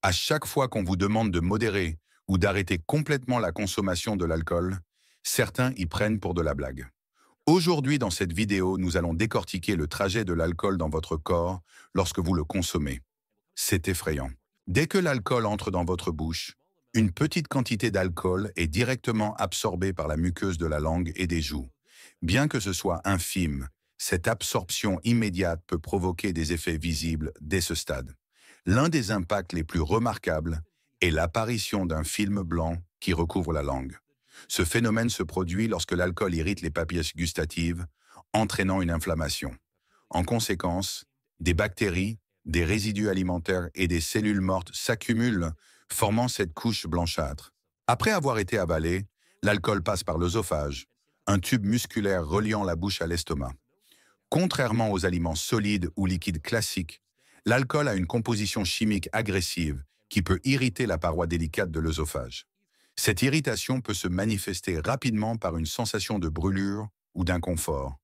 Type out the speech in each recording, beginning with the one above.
À chaque fois qu'on vous demande de modérer ou d'arrêter complètement la consommation de l'alcool, certains y prennent pour de la blague. Aujourd'hui, dans cette vidéo, nous allons décortiquer le trajet de l'alcool dans votre corps lorsque vous le consommez. C'est effrayant. Dès que l'alcool entre dans votre bouche, une petite quantité d'alcool est directement absorbée par la muqueuse de la langue et des joues. Bien que ce soit infime, cette absorption immédiate peut provoquer des effets visibles dès ce stade. L'un des impacts les plus remarquables est l'apparition d'un film blanc qui recouvre la langue. Ce phénomène se produit lorsque l'alcool irrite les papilles gustatives, entraînant une inflammation. En conséquence, des bactéries, des résidus alimentaires et des cellules mortes s'accumulent, formant cette couche blanchâtre. Après avoir été avalé, l'alcool passe par l'œsophage, un tube musculaire reliant la bouche à l'estomac. Contrairement aux aliments solides ou liquides classiques, l'alcool a une composition chimique agressive qui peut irriter la paroi délicate de l'œsophage. Cette irritation peut se manifester rapidement par une sensation de brûlure ou d'inconfort,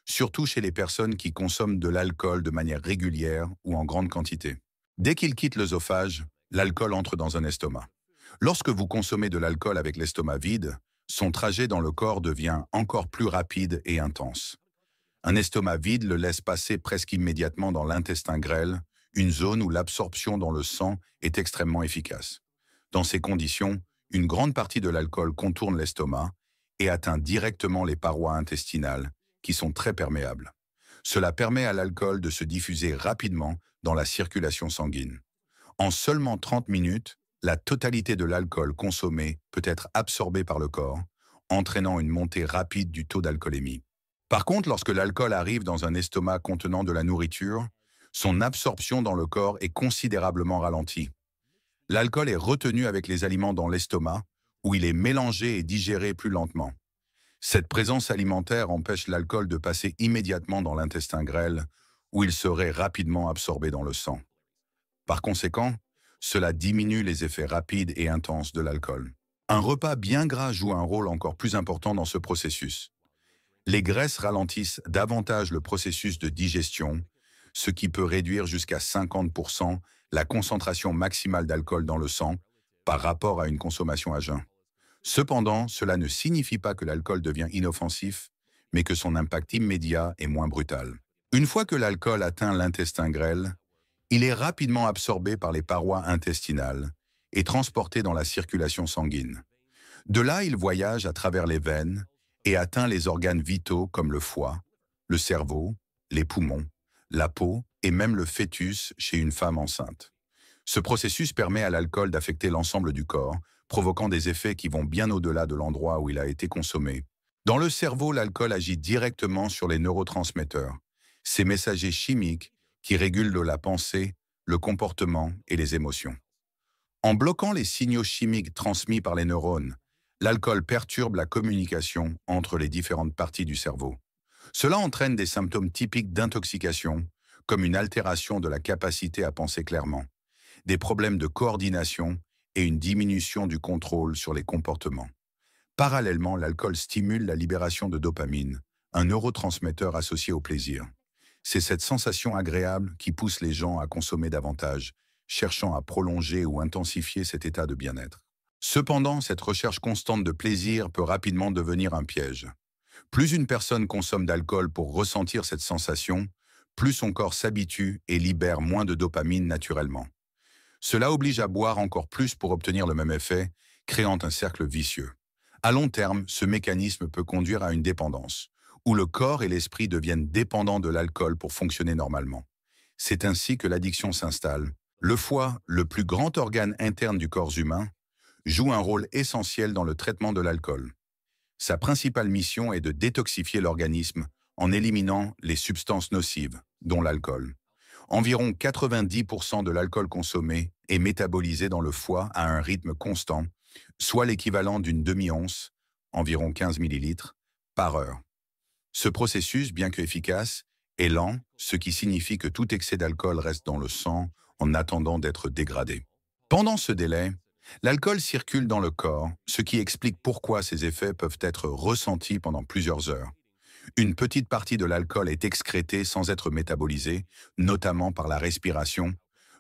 surtout chez les personnes qui consomment de l'alcool de manière régulière ou en grande quantité. Dès qu'il quitte l'œsophage, l'alcool entre dans un estomac. Lorsque vous consommez de l'alcool avec l'estomac vide, son trajet dans le corps devient encore plus rapide et intense. Un estomac vide le laisse passer presque immédiatement dans l'intestin grêle, une zone où l'absorption dans le sang est extrêmement efficace. Dans ces conditions, une grande partie de l'alcool contourne l'estomac et atteint directement les parois intestinales, qui sont très perméables. Cela permet à l'alcool de se diffuser rapidement dans la circulation sanguine. En seulement 30 minutes, la totalité de l'alcool consommé peut être absorbée par le corps, entraînant une montée rapide du taux d'alcoolémie. Par contre, lorsque l'alcool arrive dans un estomac contenant de la nourriture, son absorption dans le corps est considérablement ralentie. L'alcool est retenu avec les aliments dans l'estomac, où il est mélangé et digéré plus lentement. Cette présence alimentaire empêche l'alcool de passer immédiatement dans l'intestin grêle, où il serait rapidement absorbé dans le sang. Par conséquent, cela diminue les effets rapides et intenses de l'alcool. Un repas bien gras joue un rôle encore plus important dans ce processus. Les graisses ralentissent davantage le processus de digestion, ce qui peut réduire jusqu'à 50% la concentration maximale d'alcool dans le sang par rapport à une consommation à jeun. Cependant, cela ne signifie pas que l'alcool devient inoffensif, mais que son impact immédiat est moins brutal. Une fois que l'alcool atteint l'intestin grêle, il est rapidement absorbé par les parois intestinales et transporté dans la circulation sanguine. De là, il voyage à travers les veines et atteint les organes vitaux comme le foie, le cerveau, les poumons, la peau et même le fœtus chez une femme enceinte. Ce processus permet à l'alcool d'affecter l'ensemble du corps, provoquant des effets qui vont bien au-delà de l'endroit où il a été consommé. Dans le cerveau, l'alcool agit directement sur les neurotransmetteurs, ces messagers chimiques qui régulent la pensée, le comportement et les émotions. En bloquant les signaux chimiques transmis par les neurones, l'alcool perturbe la communication entre les différentes parties du cerveau. Cela entraîne des symptômes typiques d'intoxication, comme une altération de la capacité à penser clairement, des problèmes de coordination et une diminution du contrôle sur les comportements. Parallèlement, l'alcool stimule la libération de dopamine, un neurotransmetteur associé au plaisir. C'est cette sensation agréable qui pousse les gens à consommer davantage, cherchant à prolonger ou intensifier cet état de bien-être. Cependant, cette recherche constante de plaisir peut rapidement devenir un piège. Plus une personne consomme d'alcool pour ressentir cette sensation, plus son corps s'habitue et libère moins de dopamine naturellement. Cela oblige à boire encore plus pour obtenir le même effet, créant un cercle vicieux. À long terme, ce mécanisme peut conduire à une dépendance, où le corps et l'esprit deviennent dépendants de l'alcool pour fonctionner normalement. C'est ainsi que l'addiction s'installe. Le foie, le plus grand organe interne du corps humain, joue un rôle essentiel dans le traitement de l'alcool. Sa principale mission est de détoxifier l'organisme en éliminant les substances nocives, dont l'alcool. Environ 90% de l'alcool consommé est métabolisé dans le foie à un rythme constant, soit l'équivalent d'une demi-once, environ 15 millilitres, par heure. Ce processus, bien qu'efficace, est lent, ce qui signifie que tout excès d'alcool reste dans le sang en attendant d'être dégradé. Pendant ce délai, l'alcool circule dans le corps, ce qui explique pourquoi ces effets peuvent être ressentis pendant plusieurs heures. Une petite partie de l'alcool est excrétée sans être métabolisée, notamment par la respiration,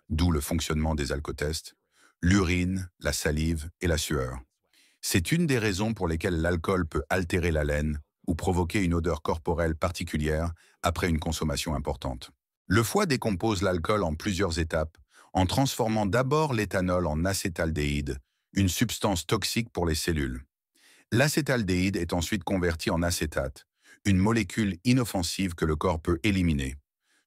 d'où le fonctionnement des alcotests, l'urine, la salive et la sueur. C'est une des raisons pour lesquelles l'alcool peut altérer l'haleine ou provoquer une odeur corporelle particulière après une consommation importante. Le foie décompose l'alcool en plusieurs étapes, en transformant d'abord l'éthanol en acétaldéhyde, une substance toxique pour les cellules. L'acétaldéhyde est ensuite converti en acétate, une molécule inoffensive que le corps peut éliminer.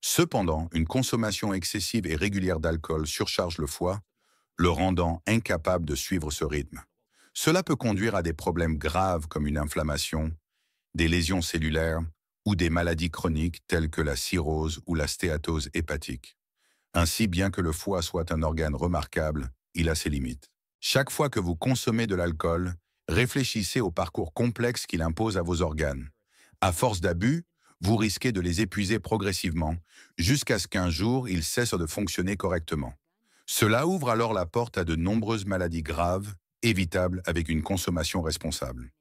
Cependant, une consommation excessive et régulière d'alcool surcharge le foie, le rendant incapable de suivre ce rythme. Cela peut conduire à des problèmes graves comme une inflammation, des lésions cellulaires ou des maladies chroniques telles que la cirrhose ou la stéatose hépatique. Ainsi, bien que le foie soit un organe remarquable, il a ses limites. Chaque fois que vous consommez de l'alcool, réfléchissez au parcours complexe qu'il impose à vos organes. À force d'abus, vous risquez de les épuiser progressivement, jusqu'à ce qu'un jour, ils cessent de fonctionner correctement. Cela ouvre alors la porte à de nombreuses maladies graves, évitables avec une consommation responsable.